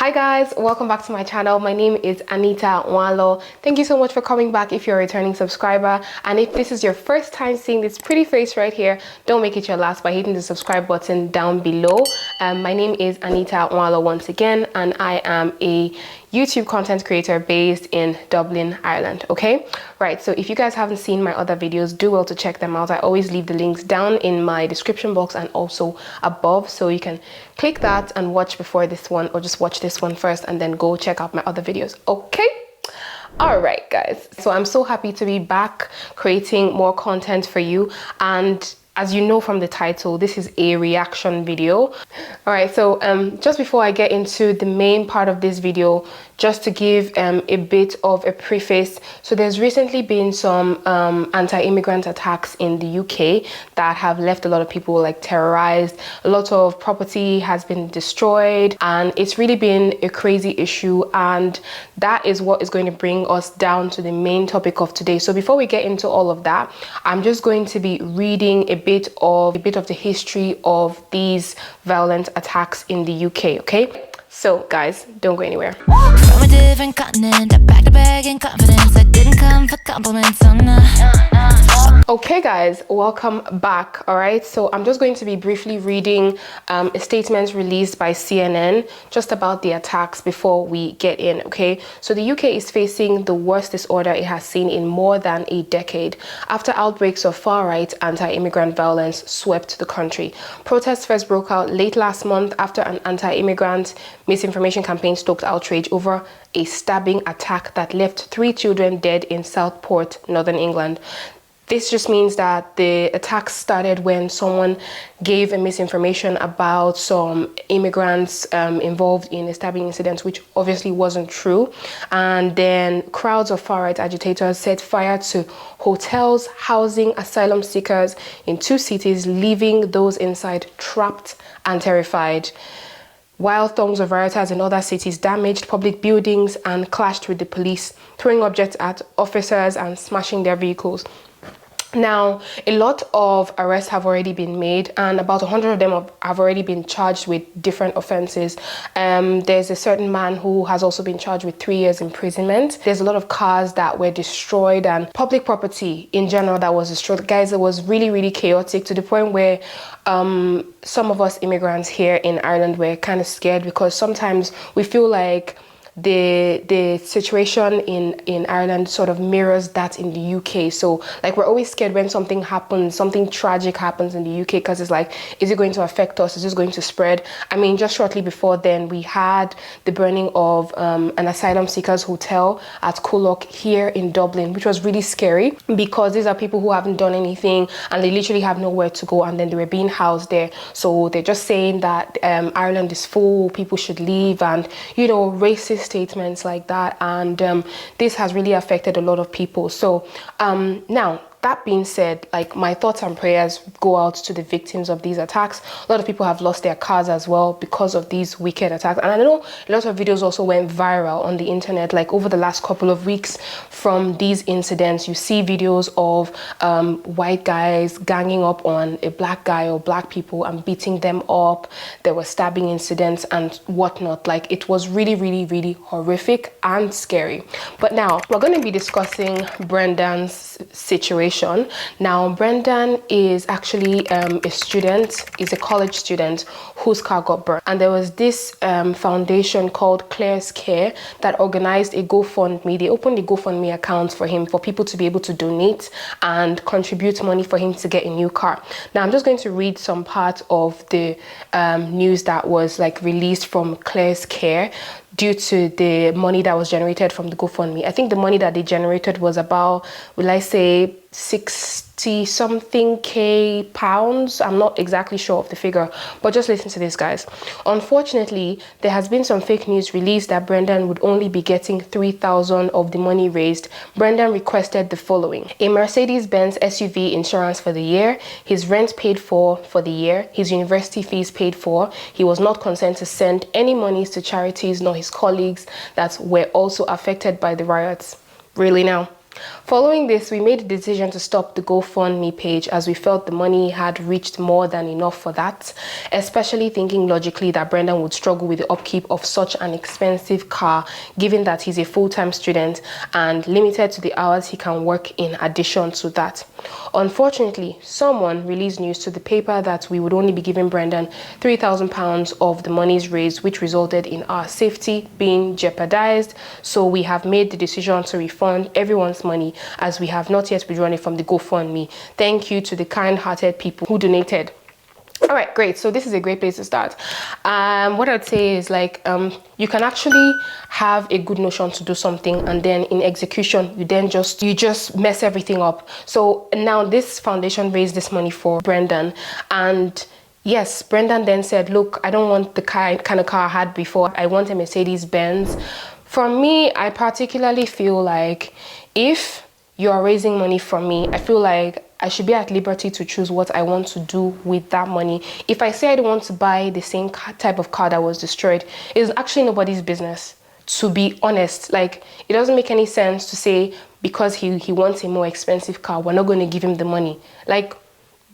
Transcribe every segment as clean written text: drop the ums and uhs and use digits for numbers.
Hi guys, welcome back to my channel. My name is Anita Nwalo. Thank you so much for coming back if you're a returning subscriber. And if this is your first time seeing this pretty face right here, don't make it your last by hitting the subscribe button down below. My name is Anita Nwalo once again, and I am a YouTube content creator based in Dublin, Ireland. Okay, right, so if you guys haven't seen my other videos, do well to check them out. I always leave the links down in my description box and also above, so you can click that and watch before this one, or just watch this one first and then go check out my other videos. Okay, all right guys, so I'm so happy to be back creating more content for you. And as you know from the title, this is a reaction video. All right, so just before I get into the main part of this video, just to give a bit of a preface. So there's recently been some anti-immigrant attacks in the UK that have left a lot of people like terrorized. A lot of property has been destroyed, and it's really been a crazy issue. And that is what is going to bring us down to the main topic of today. So before we get into all of that, I'm just going to be reading a bit of the history of these violent attacks in the UK. Okay, so guys, don't go anywhere. From a different continent, I packed a bag in confidence. I didn't come for compliments, oh no. Okay guys, welcome back. All right, so I'm just going to be briefly reading a statement released by CNN just about the attacks before we get in. Okay, so the UK is facing the worst disorder it has seen in more than a decade after outbreaks of far-right anti-immigrant violence swept the country. Protests first broke out late last month after an anti-immigrant misinformation campaign stoked outrage over a stabbing attack that left 3 children dead in Southport, Northern England. This just means that the attacks started when someone gave a misinformation about some immigrants involved in a stabbing incident, which obviously wasn't true. And then crowds of far-right agitators set fire to hotels housing asylum seekers in 2 cities, leaving those inside trapped and terrified. While throngs of rioters in other cities damaged public buildings and clashed with the police, throwing objects at officers and smashing their vehicles. Now, a lot of arrests have already been made, and about 100 of them have already been charged with different offenses. There's a certain man who has also been charged with 3 years imprisonment. There's a lot of cars that were destroyed and public property in general that was destroyed. Guys, it was really, really chaotic to the point where some of us immigrants here in Ireland were kind of scared, because sometimes we feel like the situation in Ireland sort of mirrors that in the UK. So like, we're always scared when something happens, something tragic happens in the UK, because it's like, is it going to affect us? Is this going to spread? I mean, just shortly before then, we had the burning of an asylum seekers hotel at Coolock here in Dublin, which was really scary, because these are people who haven't done anything and they literally have nowhere to go, and then they were being housed there. So they're just saying that Ireland is full, people should leave, and you know, racist statements like that. And this has really affected a lot of people. So now, that being said, like, my thoughts and prayers go out to the victims of these attacks. A lot of people have lost their cars as well because of these wicked attacks. And I know a lot of videos also went viral on the internet, like over the last couple of weeks from these incidents. You see videos of white guys ganging up on a black guy or black people and beating them up. There were stabbing incidents and whatnot. Like, it was really, really, really horrific and scary. But now we're going to be discussing Brendan's situation. Now, Brendan is actually a student, is a college student whose car got burned. And there was this foundation called Claire's Care that organized a GoFundMe. They opened a GoFundMe account for him, for people to be able to donate and contribute money for him to get a new car. Now, I'm just going to read some part of the news that was like released from Claire's Care due to the money that was generated from the GoFundMe. I think the money that they generated was about, will I say, 60 something K pounds. I'm not exactly sure of the figure, but just listen to this, guys. Unfortunately, there has been some fake news released that Brendan would only be getting 3,000 of the money raised. Brendan requested the following: a Mercedes-Benz SUV insurance for the year, his rent paid for the year, his university fees paid for. He was not concerned to send any monies to charities nor his colleagues that were also affected by the riots. Really now? Following this, we made the decision to stop the GoFundMe page as we felt the money had reached more than enough for that, especially thinking logically that Brendan would struggle with the upkeep of such an expensive car, given that he's a full-time student and limited to the hours he can work in addition to that. Unfortunately, someone released news to the paper that we would only be giving Brendan £3,000 of the monies raised, which resulted in our safety being jeopardized. So we have made the decision to refund everyone's money as we have not yet withdrawn it from the GoFundMe. Thank you to the kind-hearted people who donated. All right, great. So this is a great place to start. What I'd say is like you can actually have a good notion to do something, and then in execution you just mess everything up. So now this foundation raised this money for Brendan, and yes, Brendan then said, look, I don't want the kind of car I had before. I want a Mercedes Benz. For me, I particularly feel like if you are raising money from me, I feel like I should be at liberty to choose what I want to do with that money. If I say I don't want to buy the same type of car that was destroyed, it's actually nobody's business, to be honest. Like, it doesn't make any sense to say because he wants a more expensive car, we're not going to give him the money. Like,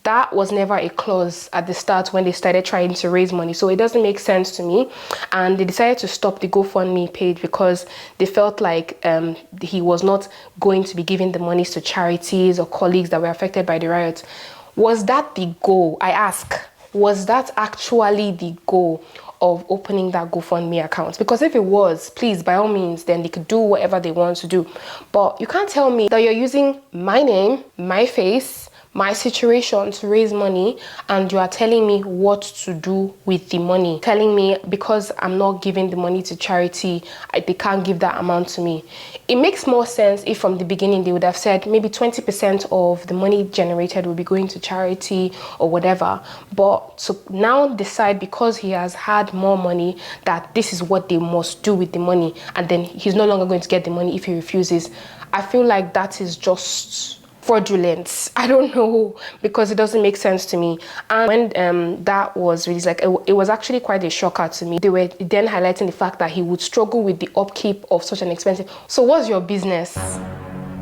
that was never a clause at the start when they started trying to raise money. So it doesn't make sense to me. And they decided to stop the GoFundMe page because they felt like he was not going to be giving the monies to charities or colleagues that were affected by the riots. Was that the goal? I ask. Was that actually the goal of opening that GoFundMe account? Because if it was, please, by all means, then they could do whatever they want to do. But you can't tell me that you're using my name, my face, my situation to raise money, and you are telling me what to do with the money, telling me because I'm not giving the money to charity, they can't give that amount to me. It makes more sense if from the beginning they would have said maybe 20% of the money generated will be going to charity or whatever. But to now decide because he has had more money that this is what they must do with the money, and then he's no longer going to get the money if he refuses, I feel like that is just fraudulent. I don't know, because it doesn't make sense to me. And when that was released, like it was actually quite a shocker to me. They were then highlighting the fact that he would struggle with the upkeep of such an expensive. So what's your business?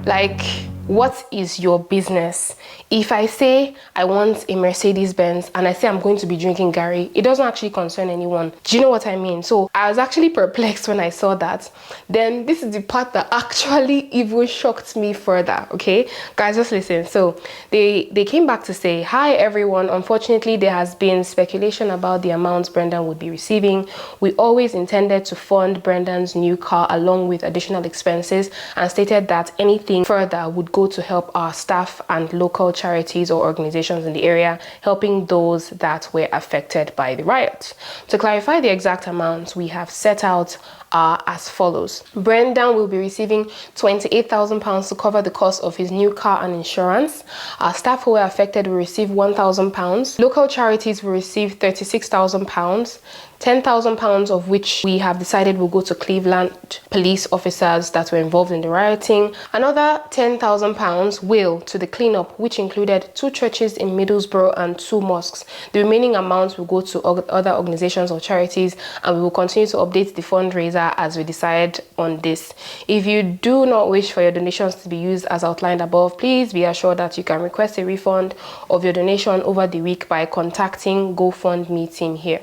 Like, what is your business? If I say I want a Mercedes Benz and I say I'm going to be drinking Gary, it doesn't actually concern anyone. Do you know what I mean? So I was actually perplexed when I saw that. Then this is the part that actually even shocked me further. Okay, guys, just listen. So they came back to say, hi everyone, unfortunately there has been speculation about the amounts Brendan would be receiving. We always intended to fund Brendan's new car along with additional expenses, and stated that anything further would go to help our staff and local charities or organizations in the area, helping those that were affected by the riot. To clarify the exact amounts we have set out are as follows. Brendan will be receiving £28,000 to cover the cost of his new car and insurance. Our staff who were affected will receive £1,000. Local charities will receive £36,000. £10,000 of which we have decided will go to Cleveland police officers that were involved in the rioting. Another £10,000 will to the cleanup, which included 2 churches in Middlesbrough and 2 mosques. The remaining amounts will go to other organizations or charities, and we will continue to update the fundraiser as we decide on this. If you do not wish for your donations to be used as outlined above, please be assured that you can request a refund of your donation over the week by contacting GoFundMe team here.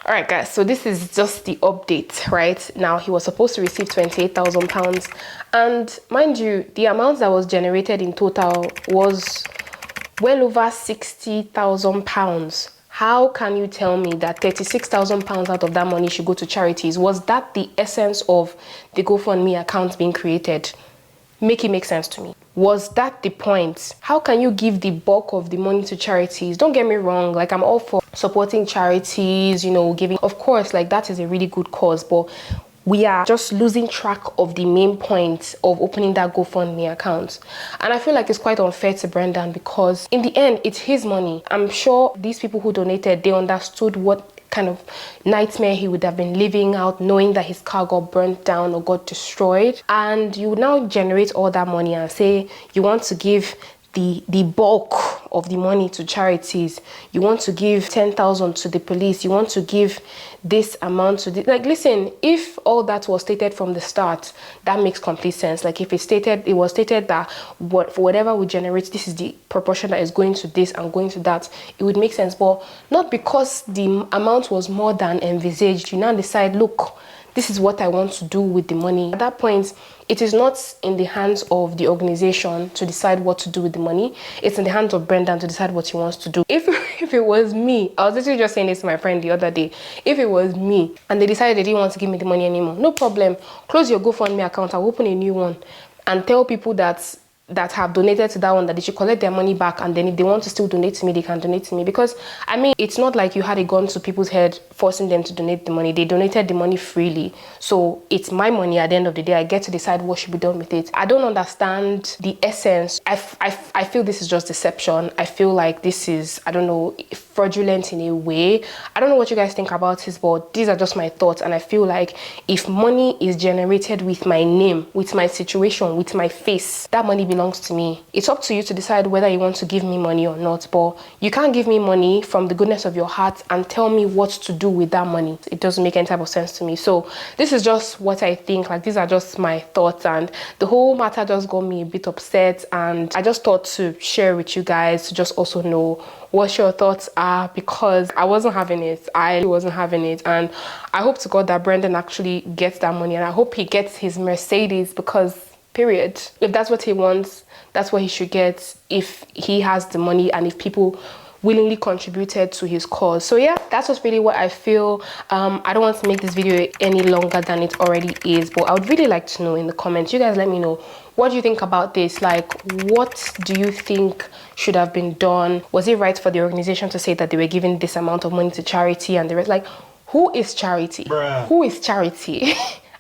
All right, guys, so this is just the update. Right now, he was supposed to receive £28,000, and mind you, the amount that was generated in total was well over £60,000. How can you tell me that £36,000 out of that money should go to charities? Was that the essence of the GoFundMe account being created? Make it make sense to me. Was that the point? How can you give the bulk of the money to charities? Don't get me wrong, like I'm all for supporting charities, you know, giving, of course, like that is a really good cause, but we are just losing track of the main point of opening that GoFundMe account. And I feel like it's quite unfair to Brendan, because in the end, it's his money. I'm sure these people who donated, they understood what kind of nightmare he would have been living out, knowing that his car got burnt down or got destroyed. And you now generate all that money and say you want to give the bulk of the money to charities. You want to give 10,000 to the police. You want to give this amount to the, like, listen, if all that was stated from the start, that makes complete sense. Like, if it was stated that for whatever we generate, this is the proportion that is going to this and going to that, it would make sense. But not because the amount was more than envisaged. You now decide, look, this is what I want to do with the money. At that point, it is not in the hands of the organization to decide what to do with the money. It's in the hands of Brendan to decide what he wants to do. If it was me, I was literally just saying this to my friend the other day. If it was me and they decided they didn't want to give me the money anymore, no problem. Close your GoFundMe account. I'll open a new one and tell people that have donated to that one that they should collect their money back, and then if they want to still donate to me, they can donate to me. Because I mean, it's not like you had a gun to people's head forcing them to donate the money. They donated the money freely, so it's my money. At the end of the day, I get to decide what should be done with it. I don't understand the essence. I feel this is just deception. I feel like this is, I don't know, fraudulent in a way. I don't know what you guys think about this, but these are just my thoughts. And I feel like if money is generated with my name, with my situation, with my face, that money belongs to me. It's up to you to decide whether you want to give me money or not, but you can't give me money from the goodness of your heart and tell me what to do with that money. It doesn't make any type of sense to me. So this is just what I think. Like, these are just my thoughts, and the whole matter just got me a bit upset, and I just thought to share with you guys to just also know what your thoughts are, because I wasn't having it. I wasn't having it, and I hope to God that Brendan actually gets that money, and I hope he gets his Mercedes, because period. If that's what he wants, that's what he should get, if he has the money and if people willingly contributed to his cause. So yeah, that's just really what I feel. I don't want to make this video any longer than it already is, but I would really like to know in the comments. You guys let me know, what do you think about this? Like, what do you think should have been done? Was it right for the organization to say that they were giving this amount of money to charity and the rest? Like, who is charity? Bruh. Who is charity?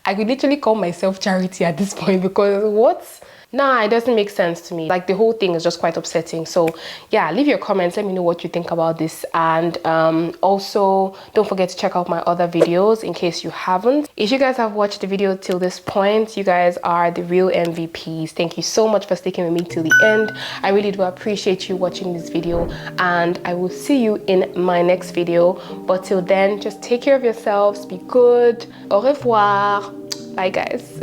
I could literally call myself charity at this point, because what? Nah, it doesn't make sense to me. Like, the whole thing is just quite upsetting. So yeah, leave your comments. Let me know what you think about this. And also, don't forget to check out my other videos in case you haven't. If you guys have watched the video till this point, you guys are the real MVPs. Thank you so much for sticking with me till the end. I really do appreciate you watching this video, and I will see you in my next video. But till then, just take care of yourselves. Be good. Au revoir. Bye, guys.